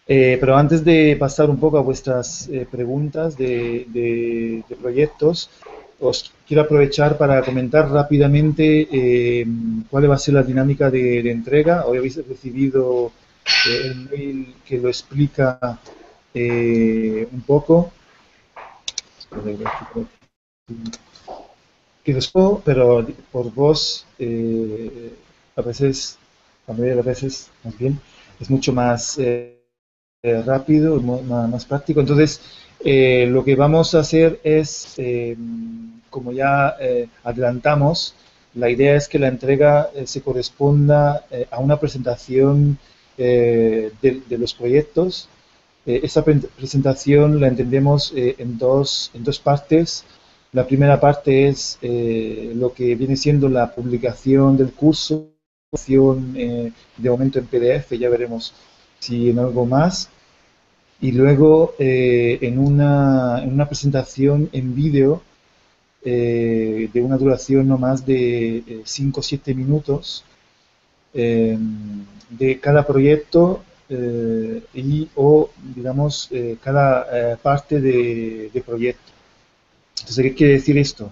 Pero antes de pasar un poco a vuestras preguntas de proyectos, os quiero aprovechar para comentar rápidamente cuál va a ser la dinámica de entrega. Hoy habéis recibido un mail que lo explica un poco. Que después, pero por voz, a veces, la mayoría de las veces, más bien, es mucho más rápido, más práctico. Entonces, lo que vamos a hacer es, como ya adelantamos, la idea es que la entrega se corresponda a una presentación de los proyectos. Esta presentación la entendemos en dos partes. La primera parte es lo que viene siendo la publicación del curso, de momento en PDF, ya veremos si en algo más. Y luego en una presentación en vídeo de una duración no más de 5 o 7 minutos de cada proyecto y o, digamos, cada parte de proyecto. Entonces, ¿qué quiere decir esto?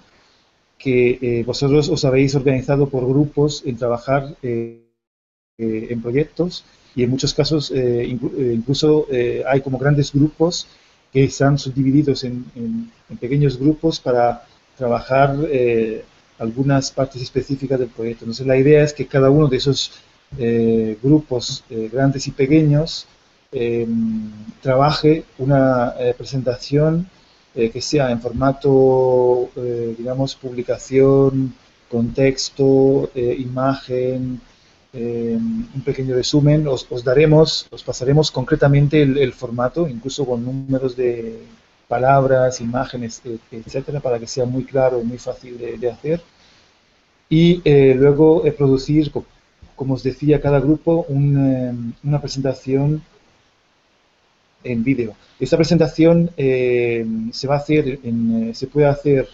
Que vosotros os habéis organizado por grupos en trabajar en proyectos y en muchos casos incluso hay como grandes grupos que están subdivididos en pequeños grupos para trabajar algunas partes específicas del proyecto. Entonces la idea es que cada uno de esos grupos grandes y pequeños eh, trabaje una presentación que sea en formato, digamos, publicación, con texto, imagen, un pequeño resumen. Os pasaremos concretamente el formato, incluso con números de palabras, imágenes, etcétera, para que sea muy claro y muy fácil de hacer. Y luego producir, como os decía, cada grupo una presentación en vídeo. Esta presentación se va a hacer, se puede hacer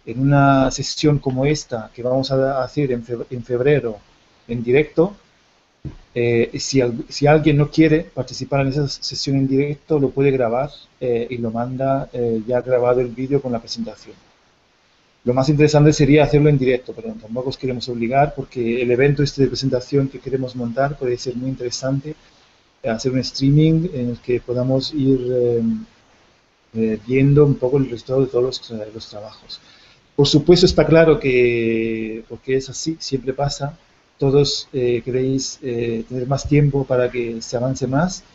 en una sesión como esta que vamos a hacer en febrero en directo. Si alguien no quiere participar en esa sesión en directo, lo puede grabar y lo manda ya grabado el vídeo con la presentación. Lo más interesante sería hacerlo en directo, pero tampoco os queremos obligar porque el evento este de presentación que queremos montar puede ser muy interesante, hacer un streaming en el que podamos ir viendo un poco el resultado de todos los trabajos. Por supuesto está claro que, porque es así, siempre pasa, todos queréis tener más tiempo para que se avance más,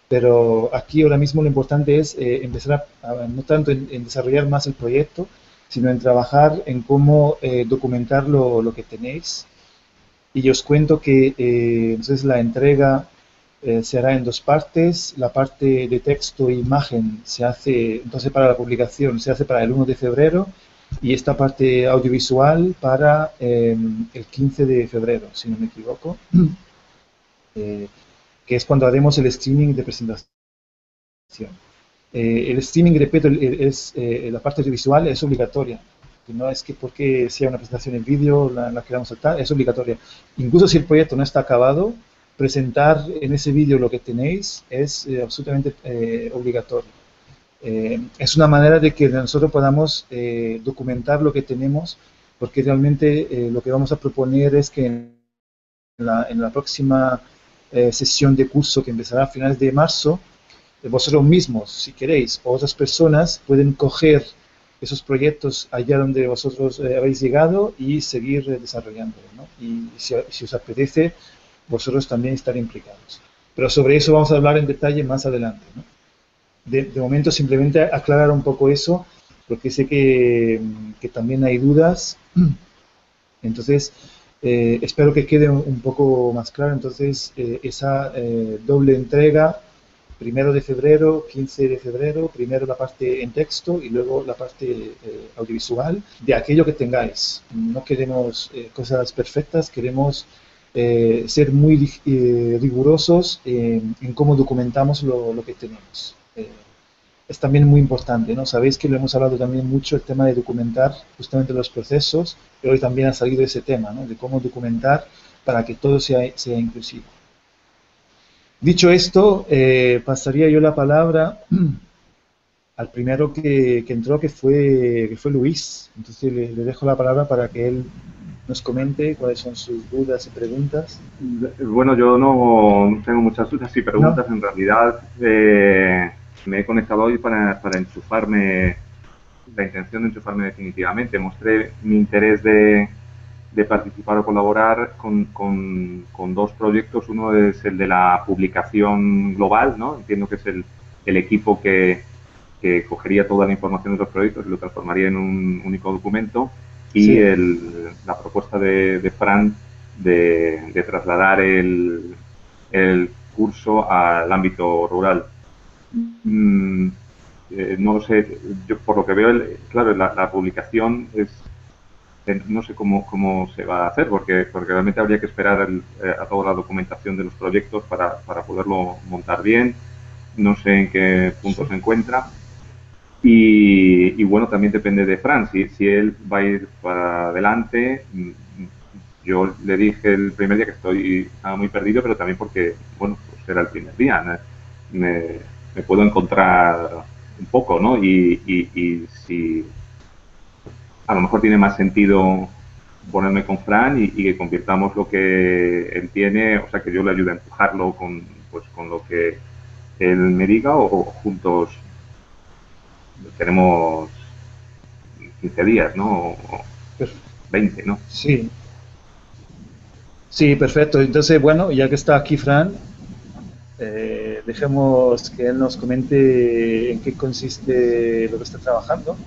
pero aquí ahora mismo lo importante es empezar no tanto en desarrollar más el proyecto, sino en trabajar en cómo documentar lo que tenéis. Y os cuento que entonces la entrega se hará en dos partes. La parte de texto e imagen se hace, entonces para la publicación se hace para el 1 de febrero y esta parte audiovisual para el 15 de febrero, si no me equivoco, que es cuando haremos el streaming de presentación. El streaming, repito, la parte audiovisual es obligatoria. No es que porque sea una presentación en vídeo la queramos saltar, es obligatoria. Incluso si el proyecto no está acabado, presentar en ese vídeo lo que tenéis es absolutamente obligatorio. Es una manera de que nosotros podamos documentar lo que tenemos, porque realmente lo que vamos a proponer es que en la próxima sesión de curso que empezará a finales de marzo, vosotros mismos, si queréis, o otras personas, pueden coger esos proyectos allá donde vosotros habéis llegado y seguir desarrollándolos, ¿no? Y si os apetece, vosotros también estar implicados. Pero sobre eso vamos a hablar en detalle más adelante, ¿no? De momento simplemente aclarar un poco eso, porque sé que también hay dudas. Entonces, espero que quede un poco más claro. Entonces, esa doble entrega, 1 de febrero, 15 de febrero, primero la parte en texto y luego la parte audiovisual de aquello que tengáis. No queremos cosas perfectas, queremos ser muy rigurosos en cómo documentamos lo que tenemos. Es también muy importante, ¿no? Sabéis que lo hemos hablado también mucho, el tema de documentar justamente los procesos, pero hoy también ha salido ese tema, ¿no? De cómo documentar para que todo sea inclusivo. Dicho esto, pasaría yo la palabra al primero que entró, que fue Luis. Entonces le dejo la palabra para que él nos comente cuáles son sus dudas y preguntas. Bueno, yo no tengo muchas dudas y ¿No? preguntas. En realidad, me he conectado hoy para enchufarme, la intención de enchufarme definitivamente. Mostré mi interés de participar o colaborar con dos proyectos. Uno es el de la publicación global, ¿no? Entiendo que es el equipo que cogería toda la información de los proyectos y lo transformaría en un único documento. Y Sí, la propuesta de Fran de trasladar el curso al ámbito rural. Mm, no lo sé, yo por lo que veo, claro, la publicación es, no sé cómo se va a hacer, porque realmente habría que esperar a toda la documentación de los proyectos para poderlo montar bien. No sé en qué punto sí. se encuentra. Y bueno, también depende de Fran, si él va a ir para adelante. Yo le dije el primer día que estaba muy perdido, pero también porque, bueno, pues era el primer día, ¿no? me, me puedo encontrar un poco, ¿no? Y si a lo mejor tiene más sentido ponerme con Fran y que convirtamos lo que él tiene, o sea, que yo le ayude a empujarlo con lo que él me diga, o juntos tenemos 15 días, ¿no? O Per- 20, ¿no? sí, sí, perfecto. Entonces, bueno, ya que está aquí Fran, dejemos que él nos comente en qué consiste lo que está trabajando.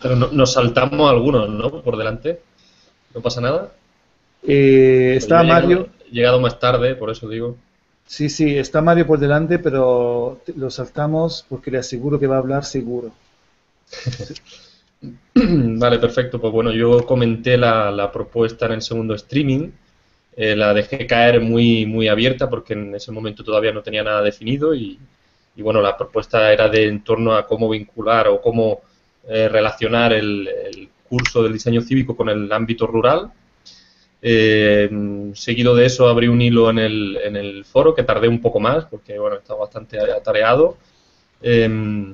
Pero nos saltamos algunos, ¿no? Por delante. No pasa nada. Pues yo Está Mario, he llegado más tarde, por eso digo. sí, sí, está Mario por delante, pero lo saltamos porque le aseguro que va a hablar seguro. Sí, Vale, perfecto. Pues bueno, yo comenté la propuesta en el segundo streaming. La dejé caer muy abierta porque en ese momento todavía no tenía nada definido y bueno, la propuesta era de en torno a cómo vincular o cómo relacionar el curso del diseño cívico con el ámbito rural. Seguido de eso abrí un hilo en el foro que tardé un poco más porque bueno, estaba bastante atareado. Eh,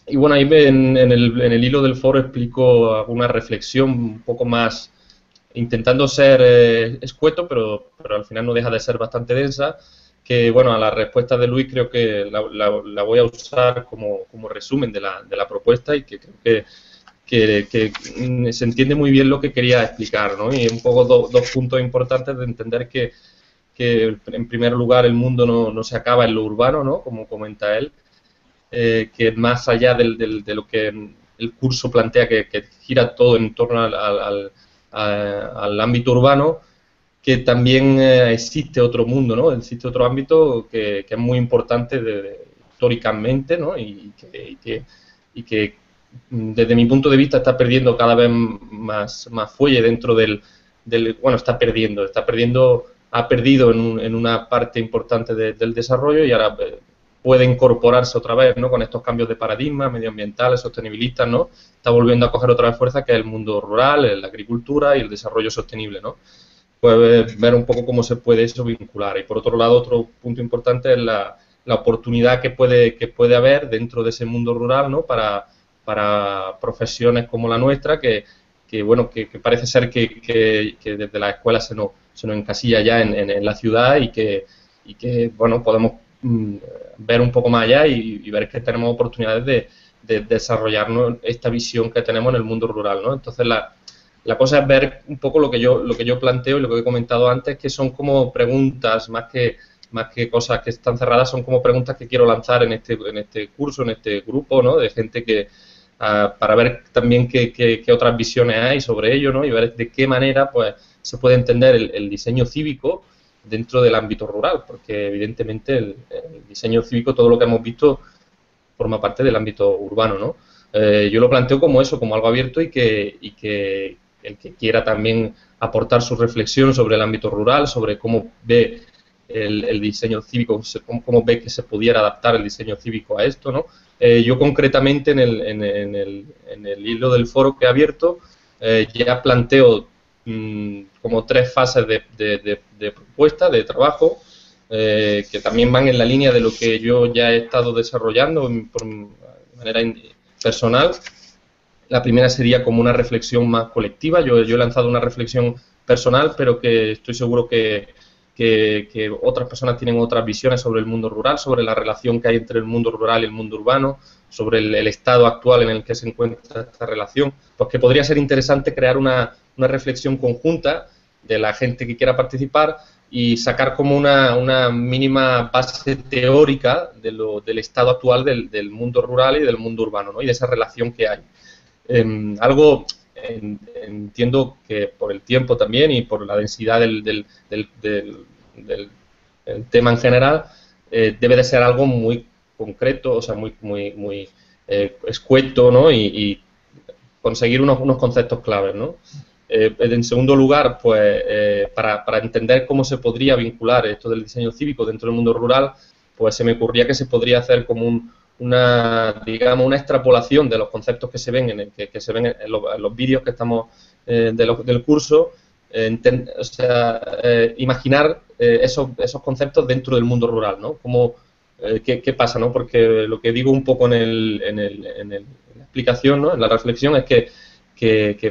y bueno, ahí en el hilo del foro explico alguna reflexión un poco más, intentando ser escueto, pero al final no deja de ser bastante densa, que bueno, a la respuesta de Luis creo que la voy a usar como resumen de la propuesta y que creo que se entiende muy bien lo que quería explicar, ¿no? Y un poco dos puntos importantes de entender que en primer lugar el mundo no se acaba en lo urbano, ¿no? Como comenta él, que más allá de lo que el curso plantea, que gira todo en torno al ámbito urbano, que también existe otro mundo, ¿no? Existe otro ámbito que es muy importante históricamente, ¿no? Y que desde mi punto de vista está perdiendo cada vez más fuelle dentro bueno, ha perdido en una parte importante del desarrollo y ahora puede incorporarse otra vez, ¿no? Con estos cambios de paradigma medioambientales, sostenibilistas, ¿no? Está volviendo a coger otra vez fuerza, que es el mundo rural, la agricultura y el desarrollo sostenible, ¿no? Pues ver un poco cómo se puede eso vincular. Y por otro lado, otro punto importante es la oportunidad que puede haber dentro de ese mundo rural, ¿no? Para profesiones como la nuestra, bueno, que parece ser que desde la escuela se nos encasilla ya en la ciudad y que bueno, podemos ver un poco más allá y ver que tenemos oportunidades de desarrollarnos esta visión que tenemos en el mundo rural, ¿no? Entonces, la cosa es ver un poco lo que yo planteo y lo que he comentado antes, que son como preguntas, más que cosas que están cerradas, son como preguntas que quiero lanzar en este curso, en este grupo, ¿no? De gente para ver también qué otras visiones hay sobre ello, ¿no? Y ver de qué manera, pues, se puede entender el diseño cívico dentro del ámbito rural, porque evidentemente el diseño cívico, todo lo que hemos visto, forma parte del ámbito urbano, ¿no? Yo lo planteo como eso, como algo abierto y que el que quiera también aportar su reflexión sobre el ámbito rural, sobre cómo ve el diseño cívico, cómo ve que se pudiera adaptar el diseño cívico a esto, ¿no? Yo concretamente en el hilo del foro que he abierto ya planteo como tres fases de propuesta, de trabajo. que también van en la línea de lo que yo ya he estado desarrollando por manera personal. La primera sería como una reflexión más colectiva. Yo he lanzado una reflexión personal, pero que estoy seguro que otras personas tienen otras visiones sobre el mundo rural, sobre la relación que hay entre el mundo rural y el mundo urbano, sobre el estado actual en el que se encuentra esta relación, pues que podría ser interesante crear una reflexión conjunta de la gente que quiera participar y sacar como una mínima base teórica del estado actual del mundo rural y del mundo urbano, ¿no? Y de esa relación que hay. Entiendo que por el tiempo también y por la densidad del tema en general, debe de ser algo muy concreto, o sea, muy escueto, ¿no? Y conseguir unos conceptos claves, ¿no? En segundo lugar, pues para entender cómo se podría vincular esto del diseño cívico dentro del mundo rural, pues se me ocurría que se podría hacer como una extrapolación de los conceptos que se ven que se ven en los vídeos que estamos del curso, imaginar esos conceptos dentro del mundo rural, ¿no? ¿Qué pasa, ¿no? Porque lo que digo un poco en la explicación, ¿no? En la reflexión es que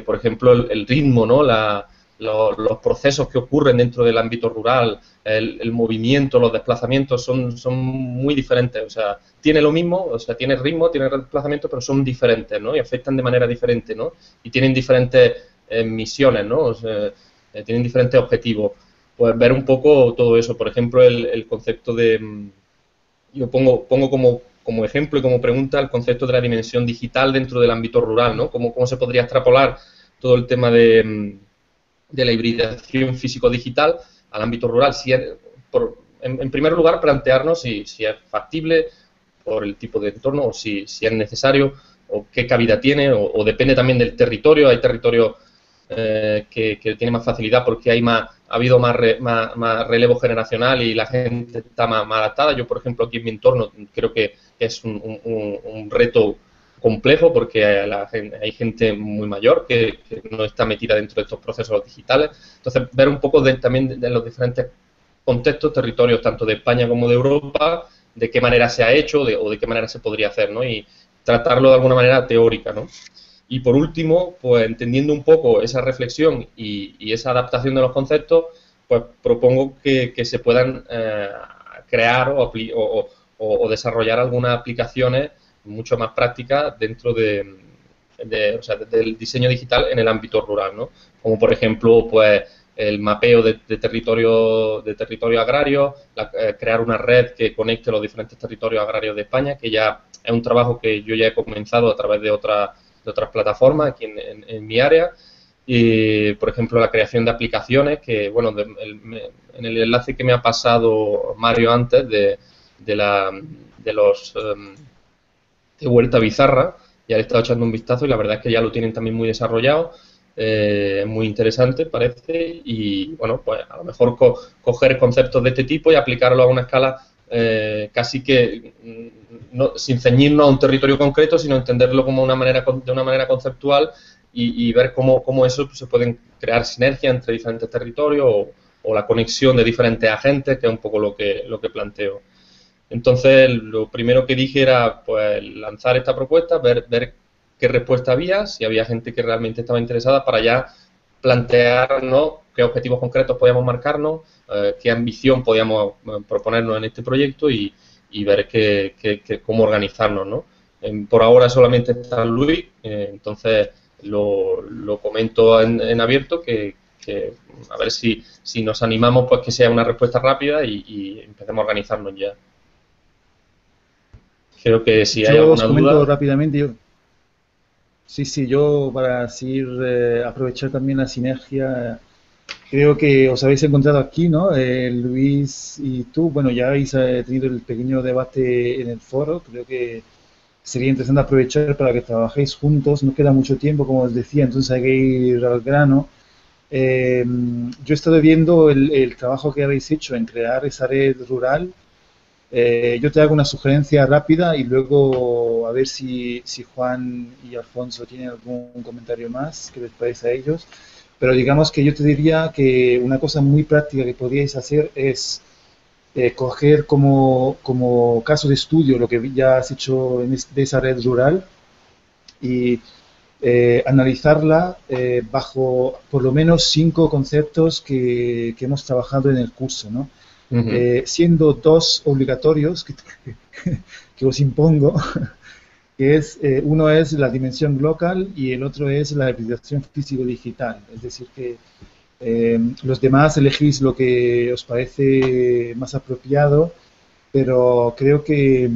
por ejemplo, el ritmo, ¿no? Los procesos que ocurren dentro del ámbito rural, el movimiento, los desplazamientos son muy diferentes. O sea, tiene lo mismo, o sea, tiene ritmo, tiene desplazamiento, pero son diferentes, ¿no? Y afectan de manera diferente, ¿no? Y tienen diferentes misiones, ¿no? O sea, tienen diferentes objetivos. Pues ver un poco todo eso. Por ejemplo, el concepto de... Yo pongo como ejemplo y como pregunta el concepto de la dimensión digital dentro del ámbito rural, ¿no? ¿Cómo se podría extrapolar todo el tema de la hibridación físico-digital al ámbito rural? En primer lugar, plantearnos si es factible por el tipo de entorno o si es necesario o qué cabida tiene o depende también del territorio. Hay territorios que tienen más facilidad porque ha habido más relevo generacional y la gente está más adaptada. Yo, por ejemplo, aquí en mi entorno creo que es un reto complejo porque hay gente muy mayor que no está metida dentro de estos procesos digitales. Entonces, ver un poco también de los diferentes contextos, territorios, tanto de España como de Europa, de qué manera se ha hecho o de qué manera se podría hacer, ¿no? Y tratarlo de alguna manera teórica, ¿no? Y por último, pues entendiendo un poco esa reflexión y esa adaptación de los conceptos, pues propongo que se puedan crear o desarrollar algunas aplicaciones mucho más prácticas dentro del diseño digital en el ámbito rural, ¿no? Como por ejemplo, pues el mapeo de territorio agrario, crear una red que conecte los diferentes territorios agrarios de España, que ya es un trabajo que yo ya he comenzado a través de otras plataformas aquí en mi área. Y, por ejemplo, la creación de aplicaciones que, bueno, en el enlace que me ha pasado Mario antes de Huerta Bizarra, ya le he estado echando un vistazo y la verdad es que ya lo tienen también muy desarrollado, muy interesante parece, y bueno, pues a lo mejor coger conceptos de este tipo y aplicarlo a una escala casi que sin ceñirnos a un territorio concreto, sino entenderlo como de una manera conceptual y ver cómo eso se pueden crear sinergias entre diferentes territorios o la conexión de diferentes agentes, que es un poco lo que planteo. Entonces, lo primero que dije era pues lanzar esta propuesta, ver qué respuesta había, si había gente que realmente estaba interesada para ya plantearnos qué objetivos concretos podíamos marcarnos, qué ambición podíamos proponernos en este proyecto y ver cómo organizarnos, ¿no? Por ahora solamente está Luis, entonces lo comento en abierto que a ver si nos animamos pues que sea una respuesta rápida y empecemos a organizarnos ya. Creo que si hay alguna duda... Yo os comento rápidamente. Yo para así aprovechar también la sinergia, creo que os habéis encontrado aquí, ¿no? Luis y tú, bueno, ya habéis tenido el pequeño debate en el foro. Creo que sería interesante aprovechar para que trabajéis juntos. No queda mucho tiempo, como os decía, entonces hay que ir al grano. Yo he estado viendo el trabajo que habéis hecho en crear esa red rural. Yo te hago una sugerencia rápida y luego a ver si Juan y Alfonso tienen algún comentario más que les parece a ellos. Pero digamos que yo te diría que una cosa muy práctica que podríais hacer es coger como caso de estudio lo que ya has hecho de esa red rural y analizarla bajo por lo menos 5 conceptos que hemos trabajado en el curso, ¿no? Ujú. Siendo 2 obligatorios que os impongo, que es uno es la dimensión local y el otro es la representación físico-digital. Es decir, que los demás elegís lo que os parece más apropiado, pero creo que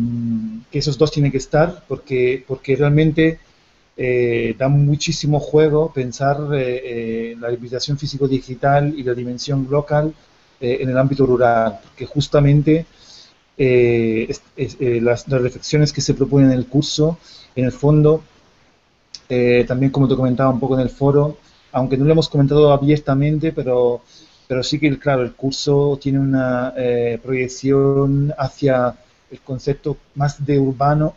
esos 2 tienen que estar porque realmente da muchísimo juego pensar la representación físico-digital y la dimensión local en el ámbito rural, porque justamente las reflexiones que se proponen en el curso, en el fondo, también como te comentaba un poco en el foro, aunque no lo hemos comentado abiertamente, pero sí que, claro, el curso tiene una proyección hacia el concepto más de urbano,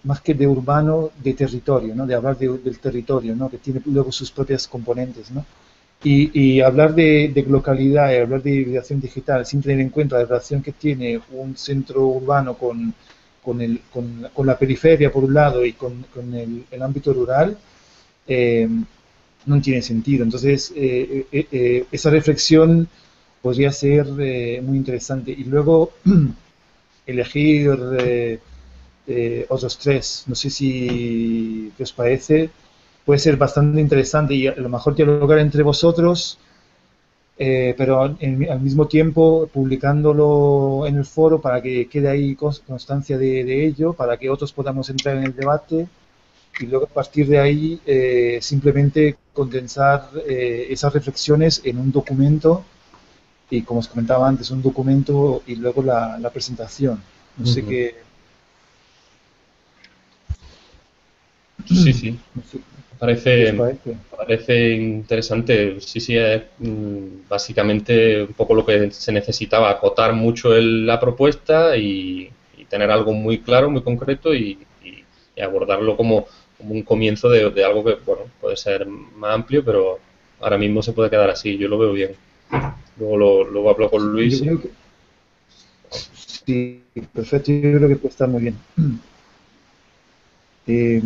más que de urbano, de territorio, ¿no? De hablar del territorio, ¿no? Que tiene luego sus propias componentes, ¿no? Y hablar de localidad y hablar de hibridación digital sin tener en cuenta la relación que tiene un centro urbano con la periferia por un lado y con el ámbito rural, eh, no tiene sentido. Entonces, esa reflexión podría ser muy interesante. Y luego elegir otros 3. No sé si qué os parece. Puede ser bastante interesante y a lo mejor dialogar entre vosotros, pero al mismo tiempo publicándolo en el foro para que quede ahí constancia de ello, para que otros podamos entrar en el debate y luego a partir de ahí simplemente condensar esas reflexiones en un documento y como os comentaba antes, un documento y luego la presentación. No sé Ujú. qué... Sí, sí. No sé qué os Parece, parece. parece interesante. Sí, sí, es básicamente un poco lo que se necesitaba, acotar mucho la propuesta y tener algo muy claro, muy concreto y abordarlo como un comienzo de algo que, bueno, puede ser más amplio, pero ahora mismo se puede quedar así. Yo lo veo bien. Luego hablo con Yo Luis creo que sí, perfecto, yo creo que puede estar muy bien. Eh,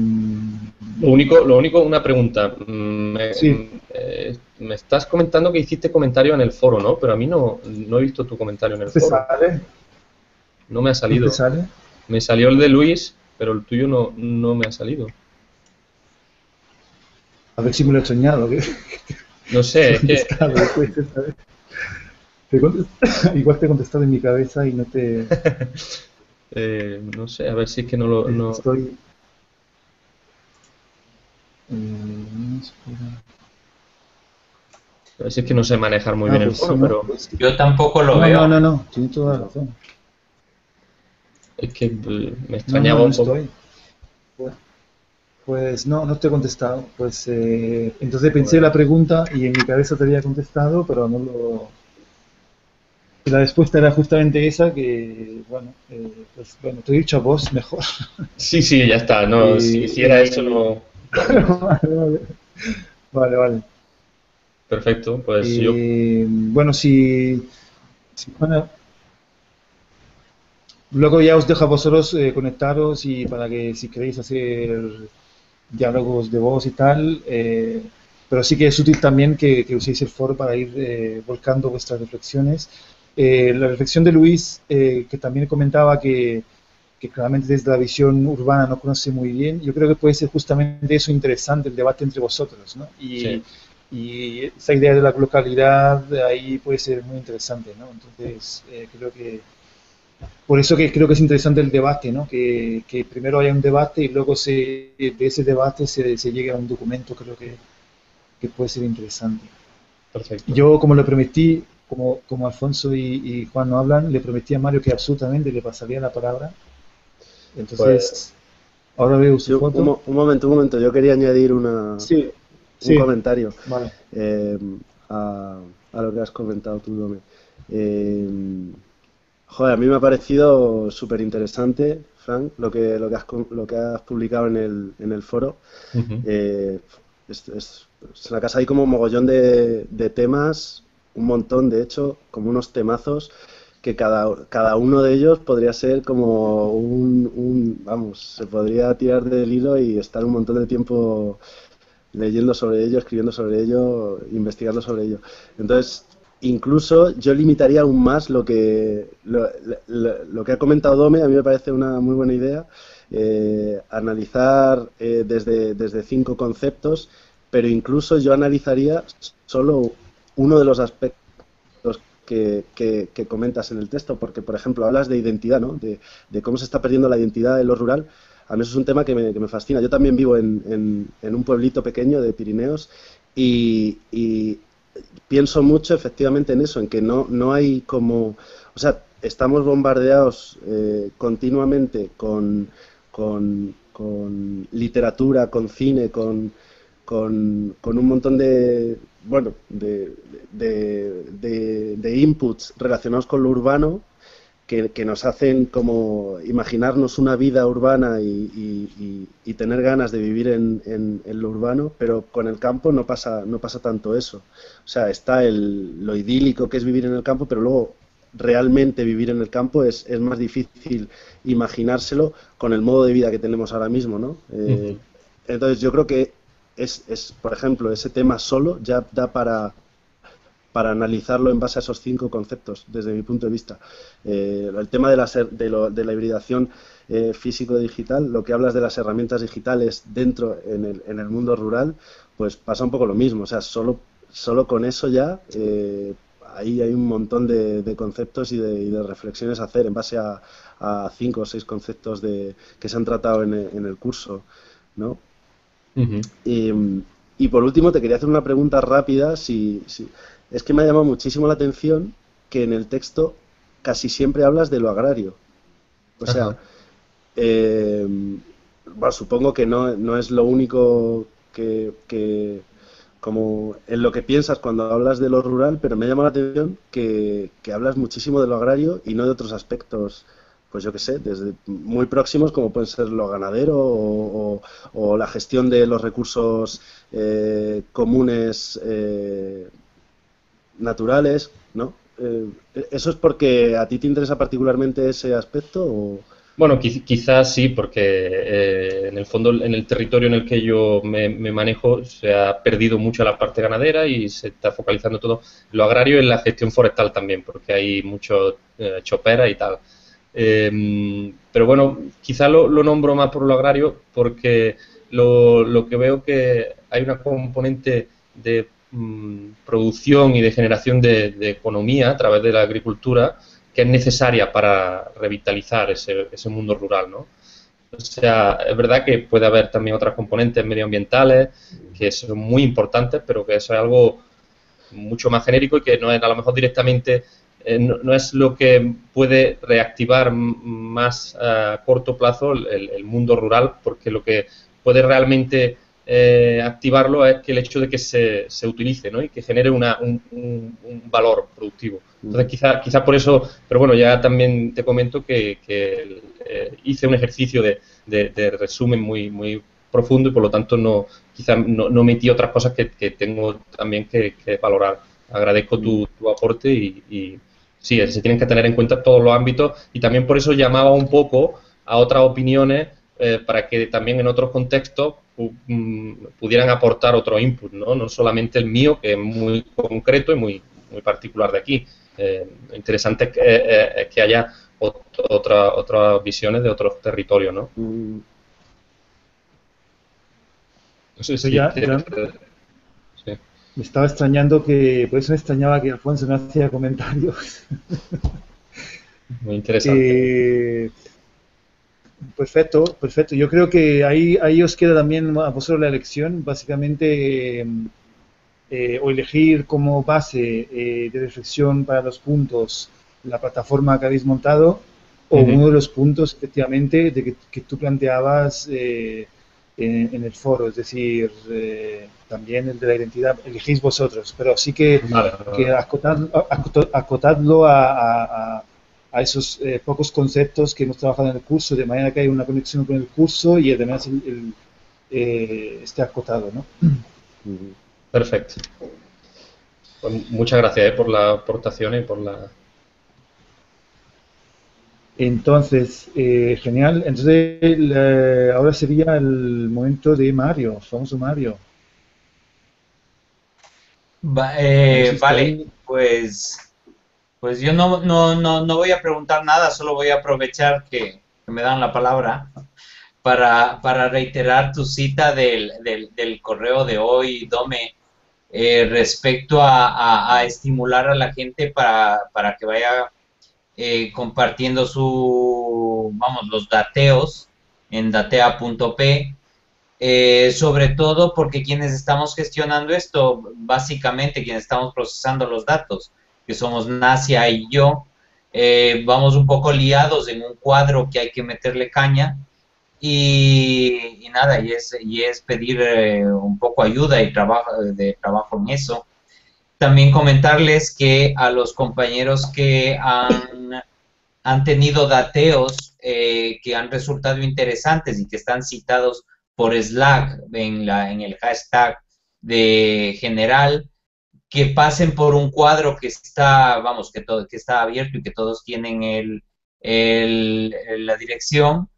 Lo único, una pregunta. sí, Me estás comentando que hiciste comentario en el foro, ¿no? Pero a mí no he visto tu comentario en el ¿te foro. sale? No me ha ¿No te salido. sale? Me salió el de Luis, pero el tuyo no me ha salido. A ver si me lo he soñado, que No te sé, he es que contestado después, ¿sabes? Igual te he contestado en mi cabeza y no te... no sé, a ver si es que no lo... No, estoy... espera. a ver si es que no sé manejar muy bien el Pues foro, no, pero Yo tampoco lo no, no, veo. no, no, tienes toda la razón. es que me No, no, extrañaba no un poco. estoy. Pues, pues no, no te he contestado. Pues entonces pensé Pues, la pregunta y en mi cabeza te había contestado, pero no lo... Y la respuesta era justamente esa, que, bueno, pues bueno, te he dicho a vos mejor. sí, sí, ya está. No, si hiciera eso Y, no. vale, vale, vale, vale. Perfecto, pues yo. Y, bueno, bueno, luego ya os dejo a vosotros conectaros y para que si queréis hacer diálogos de voz y tal, pero sí que es útil también que uséis el foro para ir volcando vuestras reflexiones. La reflexión de Luis, que también comentaba que claramente desde la visión urbana no conoce muy bien, yo creo que puede ser justamente eso interesante, el debate entre vosotros, ¿no? Sí, Y esa idea de la localidad ahí puede ser muy interesante, ¿no? Entonces, creo que por eso que creo que es interesante el debate, ¿no? Que primero haya un debate y luego de ese debate se llegue a un documento, creo que puede ser interesante. perfecto. Yo, como le prometí, como Alfonso y Juan no hablan, le prometí a Mario que absolutamente le pasaría la palabra. Pues Entonces, ahora veo su Yo, foto. un momento, yo quería añadir Sí, un sí, comentario vale. eh, a lo que has comentado tú, Dome. Eh, joder, a mí me ha parecido súper interesante, Frank, lo que has publicado en el foro. ujú. Eh, es una casa hay como un mogollón de temas un montón, de hecho, como unos temazos que cada uno de ellos podría ser como vamos, se podría tirar del hilo y estar un montón de tiempo leyendo sobre ello, escribiendo sobre ello, investigando sobre ello. Entonces, incluso yo limitaría aún más lo que ha comentado Dome. A mí me parece una muy buena idea, analizar desde 5 conceptos, pero incluso yo analizaría solo uno de los aspectos que comentas en el texto, porque, por ejemplo, hablas de identidad, ¿no? De cómo se está perdiendo la identidad en lo rural. A mí eso es un tema que me fascina. Yo también vivo en un pueblito pequeño de Pirineos y pienso mucho efectivamente en eso, en que no hay como... O sea, estamos bombardeados continuamente con literatura, con cine, con un montón de, bueno, de inputs relacionados con lo urbano que nos hacen como imaginarnos una vida urbana y tener ganas de vivir en lo urbano, pero con el campo no pasa tanto eso. O sea, está lo idílico que es vivir en el campo, pero luego realmente vivir en el campo es más difícil imaginárselo con el modo de vida que tenemos ahora mismo, ¿no? Entonces yo creo que por ejemplo, ese tema solo ya da para analizarlo en base a esos 5 conceptos, desde mi punto de vista. El tema de la hibridación físico-digital, lo que hablas de las herramientas digitales dentro en el mundo rural, pues pasa un poco lo mismo. O sea, solo con eso ya ahí hay un montón de conceptos y de reflexiones a hacer en base a 5 o 6 conceptos que se han tratado en el curso, ¿no? Y por último te quería hacer una pregunta rápida. Es que me ha llamado muchísimo la atención que en el texto casi siempre hablas de lo agrario. O sea, bueno, supongo que no es lo único que como en lo que piensas cuando hablas de lo rural, pero me llama la atención que hablas muchísimo de lo agrario y no de otros aspectos, pues yo qué sé, desde muy próximos como pueden ser lo ganadero o la gestión de los recursos comunes naturales, ¿no? ¿Eso es porque a ti te interesa particularmente ese aspecto o...? Bueno, quizás sí, porque en el fondo, en el territorio en el que yo me manejo, se ha perdido mucho la parte ganadera y se está focalizando todo en lo agrario y en la gestión forestal también, porque hay mucho chopera y tal. Pero bueno, quizás lo nombro más por lo agrario porque lo que veo que hay una componente de producción y de generación de economía a través de la agricultura que es necesaria para revitalizar ese mundo rural, ¿no? O sea, es verdad que puede haber también otras componentes medioambientales que son muy importantes, pero que eso es algo mucho más genérico y que no es a lo mejor directamente, no es lo que puede reactivar más a corto plazo el mundo rural, porque lo que puede realmente activarlo es que el hecho de que se utilice, ¿no? Y que genere un valor productivo. Entonces quizá por eso, pero bueno, ya también te comento que hice un ejercicio de resumen muy profundo y por lo tanto quizá no metí otras cosas que tengo también que valorar. Agradezco tu aporte y sí, se tienen que tener en cuenta todos los ámbitos y también por eso llamaba un poco a otras opiniones para que también en otros contextos pudieran aportar otro input, ¿no? No solamente el mío, que es muy concreto y muy particular de aquí. Interesante es que haya otras visiones de otros territorios, ¿no? No sé si sí. Me estaba extrañando por eso me extrañaba que Alfonso no hacía comentarios. Muy interesante. Perfecto. Yo creo que ahí os queda también a vosotros la elección, básicamente, o elegir como base de reflexión para los puntos la plataforma que habéis montado, o uno de los puntos, efectivamente, que tú planteabas en el foro, es decir, también el de la identidad, elegís vosotros, pero sí que acotadlo a esos pocos conceptos que hemos trabajado en el curso, de manera que haya una conexión con el curso y además esté acotado, ¿no? Perfecto. Pues muchas gracias por la aportación y por la... Entonces, genial. Entonces, ahora sería el momento de Mario, famoso Mario. No sé si está Vale, ahí. pues yo no voy a preguntar nada, solo voy a aprovechar que me dan la palabra para reiterar tu cita del correo de hoy, Dome, respecto a estimular a la gente para que vaya compartiendo vamos, los dateos en datea.p, sobre todo porque quienes estamos gestionando esto, básicamente quienes estamos procesando los datos, que somos Nasia y yo, vamos un poco liados en un cuadro que hay que meterle caña y nada, y es pedir un poco ayuda y trabajo en eso. También comentarles que a los compañeros que han tenido dateos que han resultado interesantes y que están citados por Slack en el hashtag de general, que pasen por un cuadro que está, vamos, que está abierto y que todos tienen la dirección,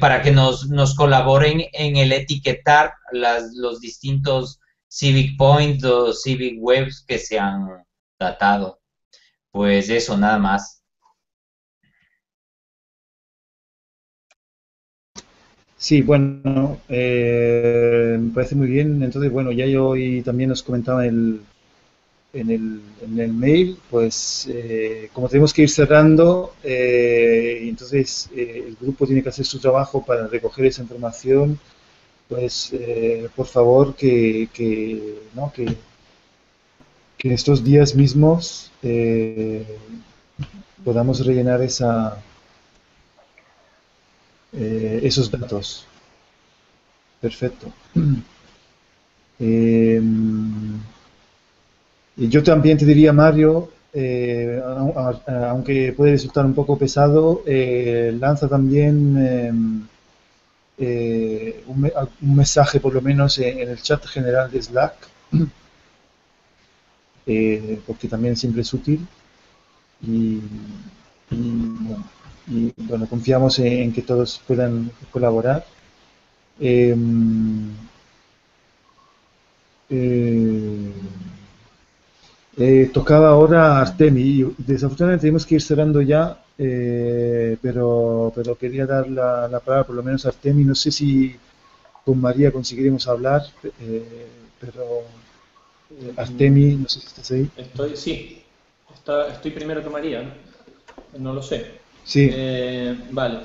para que nos colaboren en el etiquetar los distintos Civic Points o Civic Webs que se han datado. Pues eso, nada más. Sí, bueno, me parece muy bien. Entonces, bueno, ya yo hoy también os comentaba en el mail, pues como tenemos que ir cerrando, entonces el grupo tiene que hacer su trabajo para recoger esa información, pues por favor ¿no? que en estos días mismos podamos rellenar esos datos. Perfecto. Eh, y yo también te diría, Mario, aunque puede resultar un poco pesado, lanza también un mensaje, por lo menos, en el chat general de Slack, porque también siempre es útil. Y, bueno, bueno, confiamos en que todos puedan colaborar. Eh, eh, tocaba ahora Artemi y desafortunadamente tenemos que ir cerrando ya, pero quería dar la palabra por lo menos a Artemi. No sé si con María conseguiremos hablar, pero Artemi, no sé si estás ahí. Sí, estoy primero que María, ¿no? No lo sé. Sí, Vale.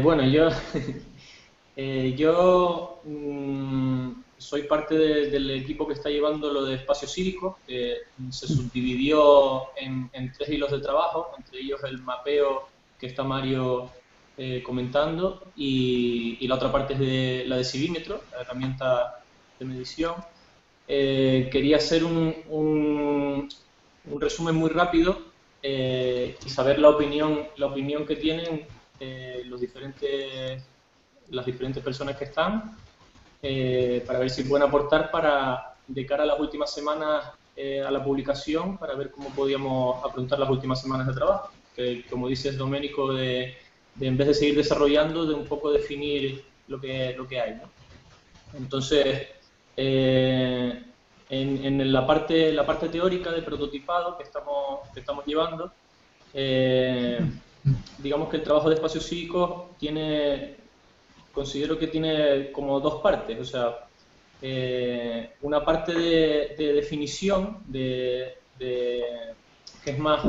Bueno, yo, yo soy parte del equipo que está llevando lo de espacio cívico, que se subdividió en 3 hilos de trabajo, entre ellos el mapeo que está Mario comentando, y la otra parte es la de Civímetro, la herramienta de medición. Quería hacer un resumen muy rápido y saber la opinión que tienen las diferentes personas que están, para ver si pueden aportar de cara a las últimas semanas a la publicación, para ver cómo podíamos afrontar las últimas semanas de trabajo. Que, como dices, Doménico, de en vez de seguir desarrollando, de un poco definir lo que hay, ¿no? Entonces, en la parte teórica de prototipado que estamos llevando, digamos que el trabajo de espacios cívicos considero que tiene como dos partes. O sea, una parte de definición que es más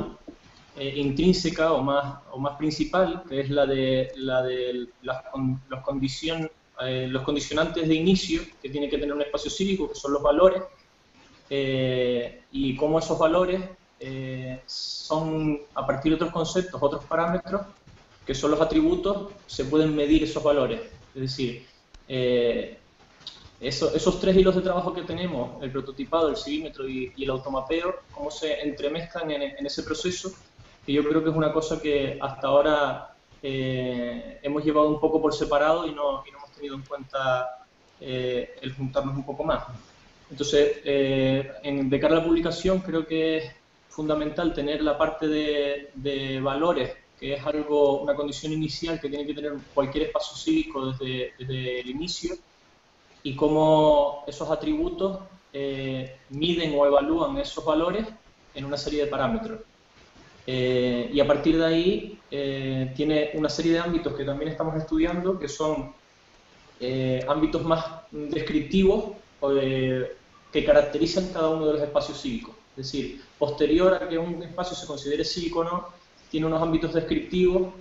intrínseca o más principal, que es la de los condicionantes de inicio que tiene que tener un espacio cívico, que son los valores, y cómo esos valores son, a partir de otros conceptos, otros parámetros, que son los atributos, se pueden medir esos valores. Es decir, esos 3 hilos de trabajo que tenemos, el prototipado, el civímetro y el automapeo, cómo se entremezclan en ese proceso, que yo creo que es una cosa que hasta ahora hemos llevado un poco por separado y no hemos tenido en cuenta el juntarnos un poco más. Entonces, de cara a la publicación, creo que es fundamental tener la parte de valores, que es una condición inicial que tiene que tener cualquier espacio cívico desde el inicio, y cómo esos atributos miden o evalúan esos valores en una serie de parámetros. Y a partir de ahí tiene una serie de ámbitos que también estamos estudiando, que son ámbitos más descriptivos que caracterizan cada uno de los espacios cívicos. Es decir, posterior a que un espacio se considere cívico o no, tiene unos ámbitos descriptivos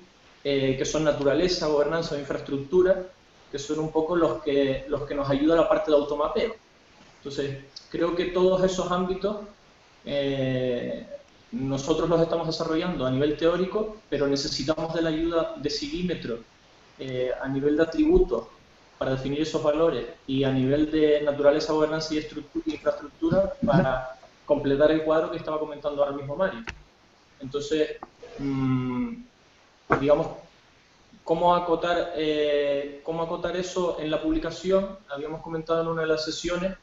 que son naturaleza, gobernanza o infraestructura, que son un poco los que nos ayuda a la parte de automapeo. Entonces, creo que todos esos ámbitos nosotros los estamos desarrollando a nivel teórico, pero necesitamos de la ayuda de Civímetro a nivel de atributos para definir esos valores y a nivel de naturaleza, gobernanza y infraestructura para completar el cuadro que estaba comentando ahora mismo Mario. Entonces, digamos, ¿cómo acotar eso en la publicación? Habíamos comentado en una de las sesiones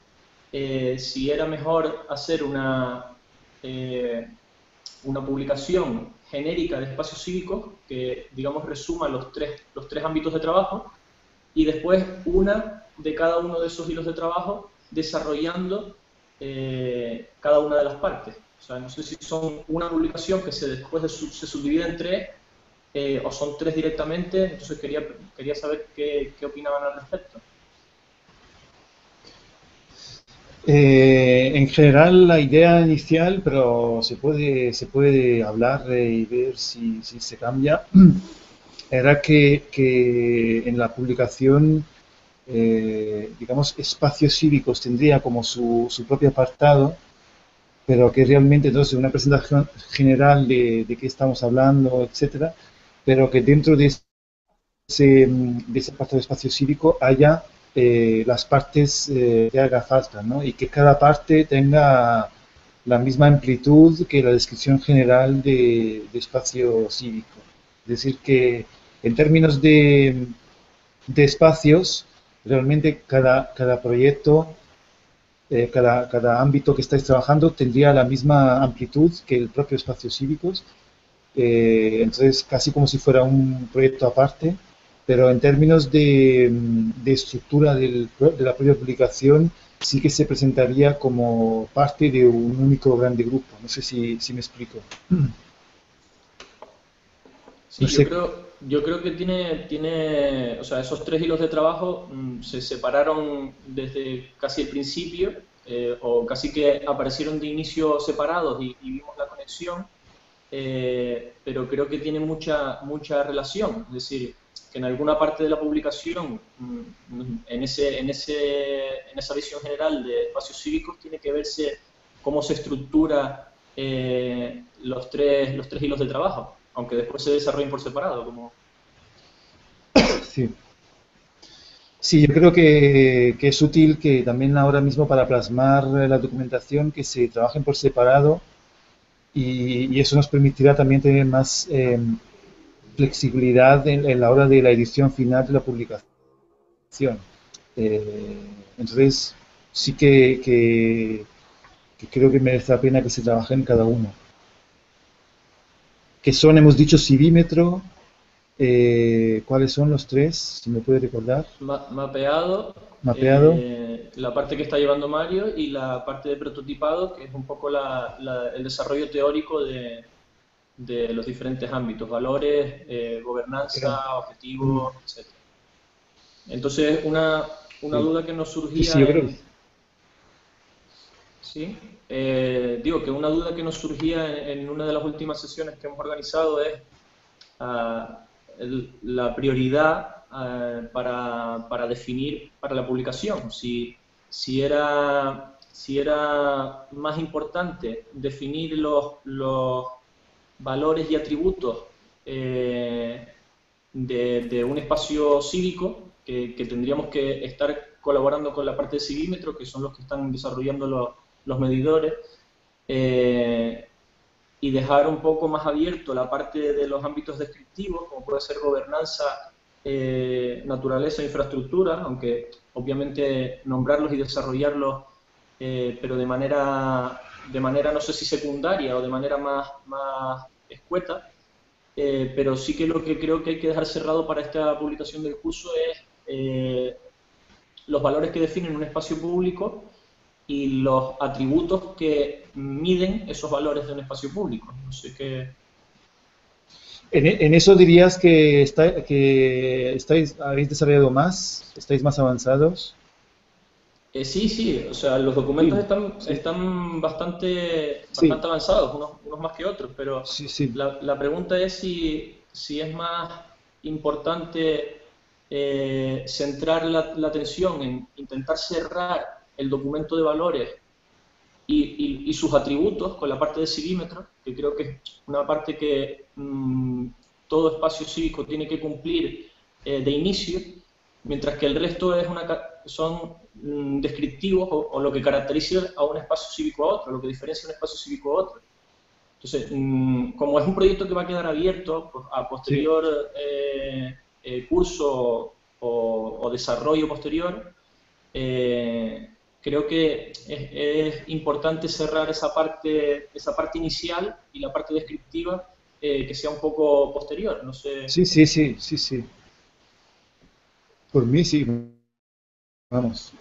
si era mejor hacer una publicación genérica de espacios cívicos que, digamos, resuma los tres ámbitos de trabajo, y después una de cada uno de esos hilos de trabajo desarrollando cada una de las partes. O sea, no sé si son una publicación que después se subdivide en tres o son tres directamente. Entonces quería saber qué opinaban al respecto. En general la idea inicial, pero se puede hablar y ver si se cambia, era que en la publicación, digamos, espacios cívicos tendría como su propio apartado, pero que realmente entonces una presentación general de qué estamos hablando, etcétera, pero que dentro de ese apartado de espacio cívico haya las partes que haga falta, ¿no? Y que cada parte tenga la misma amplitud que la descripción general de espacio cívico. Es decir, que en términos de espacios, realmente cada proyecto, cada ámbito que estáis trabajando tendría la misma amplitud que el propio espacio cívicos. Entonces, casi como si fuera un proyecto aparte, pero en términos de estructura de la propia publicación, sí que se presentaría como parte de un único grande grupo. No sé si me explico. Sí, yo creo que tiene, o sea, esos tres hilos de trabajo se separaron desde casi el principio, o casi que aparecieron de inicio separados y vimos la conexión, pero creo que tiene mucha relación. Es decir, que en alguna parte de la publicación, en esa visión general de espacios cívicos, tiene que verse cómo se estructura los tres hilos de trabajo, aunque después se desarrollen por separado. Sí. Sí, yo creo que es útil que también ahora mismo para plasmar la documentación que se trabajen por separado, y eso nos permitirá también tener más flexibilidad en la hora de la edición final de la publicación. Entonces, sí que creo que merece la pena que se trabaje en cada uno. Que son, hemos dicho, Civímetro. ¿Cuáles son los tres? Si me puede recordar. Mapeado. La parte que está llevando Mario, y la parte de prototipado, que es un poco el desarrollo teórico de los diferentes ámbitos: valores, gobernanza, objetivos, etc. Entonces, una duda que nos surgía... Sí, yo creo. Sí, digo que una duda que nos surgía en una de las últimas sesiones que hemos organizado es la prioridad para definir para la publicación. Si era más importante definir los valores y atributos de un espacio cívico, que tendríamos que estar colaborando con la parte de Civímetro, que son los que están desarrollando los medidores, y dejar un poco más abierto la parte de los ámbitos descriptivos, como puede ser gobernanza, naturaleza e infraestructura, aunque obviamente nombrarlos y desarrollarlos pero de manera no sé si secundaria o de manera más escueta, pero sí que lo que creo que hay que dejar cerrado para esta publicación del curso es los valores que definen un espacio público y los atributos que miden esos valores de un espacio público. No sé qué... En eso dirías que, habéis desarrollado más, estáis más avanzados. Sí, o sea, los documentos están bastante Sí. avanzados, unos más que otros, pero Sí. la pregunta es si es más importante centrar la atención en intentar cerrar el documento de valores y sus atributos con la parte de civímetro, que creo que es una parte que todo espacio cívico tiene que cumplir de inicio, mientras que el resto son descriptivos o lo que caracteriza a un espacio cívico a otro, lo que diferencia un espacio cívico a otro. Entonces, como es un proyecto que va a quedar abierto a posterior curso o desarrollo posterior, creo que es importante cerrar esa parte inicial y la parte descriptiva que sea un poco posterior. No sé. Sí. Por mí sí. Vamos.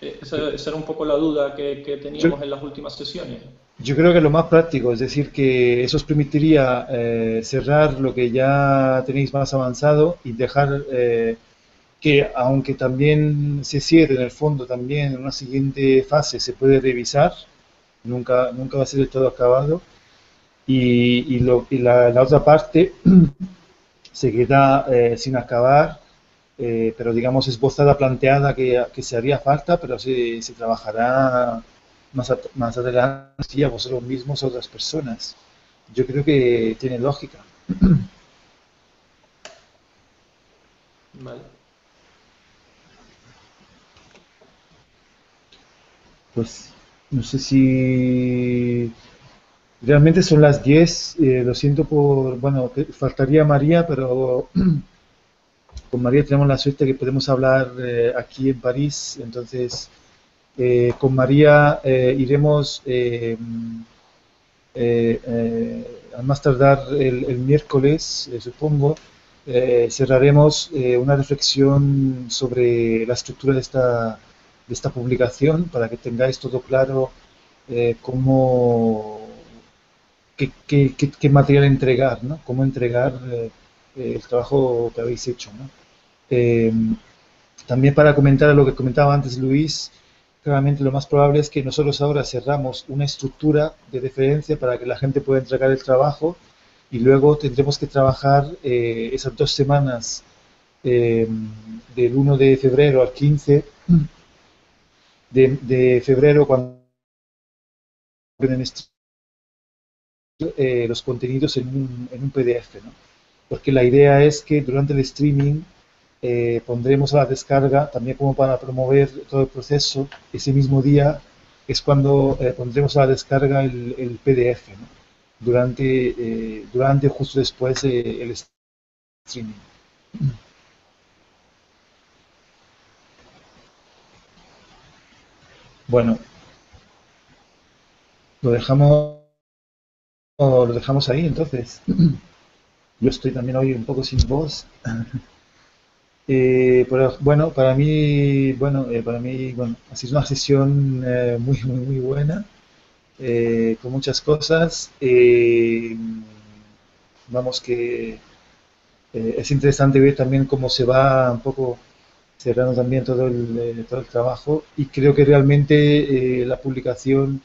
Esa era un poco la duda que teníamos en las últimas sesiones. Yo creo que lo más práctico, es decir, que eso os permitiría cerrar lo que ya tenéis más avanzado y dejar que, aunque también se cierre en el fondo, también en una siguiente fase se puede revisar, nunca va a ser del todo acabado, y la otra parte se queda sin acabar, pero digamos esbozada, planteada, que se haría falta, pero se trabajará más adelante sí, a vosotros mismos, a otras personas. Yo creo que tiene lógica. Vale. Pues no sé si realmente son las 10, lo siento bueno, faltaría María, pero con María tenemos la suerte que podemos hablar aquí en París, entonces con María iremos a más tardar el miércoles, supongo, cerraremos una reflexión sobre la estructura de esta publicación para que tengáis todo claro cómo, qué material entregar, ¿no? Cómo entregar el trabajo que habéis hecho, ¿no? Eh, También para comentar lo que comentaba antes Luis, claramente lo más probable es que nosotros ahora cerramos una estructura de referencia para que la gente pueda entregar el trabajo y luego tendremos que trabajar esas 2 semanas del 1 de febrero al 15 de febrero cuando los contenidos en un PDF, ¿no? Porque la idea es que durante el streaming pondremos a la descarga, también como para promover todo el proceso, ese mismo día es cuando pondremos a la descarga el PDF, ¿no? Durante justo después el streaming. Bueno, lo dejamos ahí entonces. Yo estoy también hoy un poco sin voz. Pero, bueno, para mí, bueno, ha sido una sesión muy buena, con muchas cosas. Vamos que es interesante ver también cómo se va un poco cerrando también todo el trabajo y creo que realmente la publicación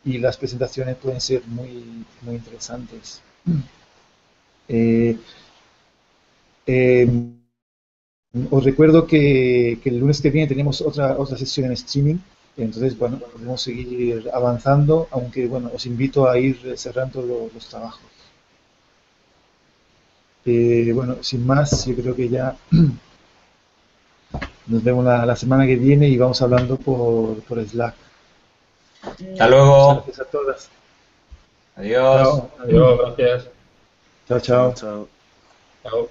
y las presentaciones pueden ser muy interesantes. Eh, eh, Os recuerdo que el lunes que viene tenemos otra sesión en streaming, entonces, bueno, podemos seguir avanzando, aunque, bueno, os invito a ir cerrando los trabajos. Bueno, sin más, yo creo que ya nos vemos la semana que viene y vamos hablando por Slack. Hasta luego. Gracias a todas. Adiós. Chao. Adiós, gracias. Chao. Chao. Chao.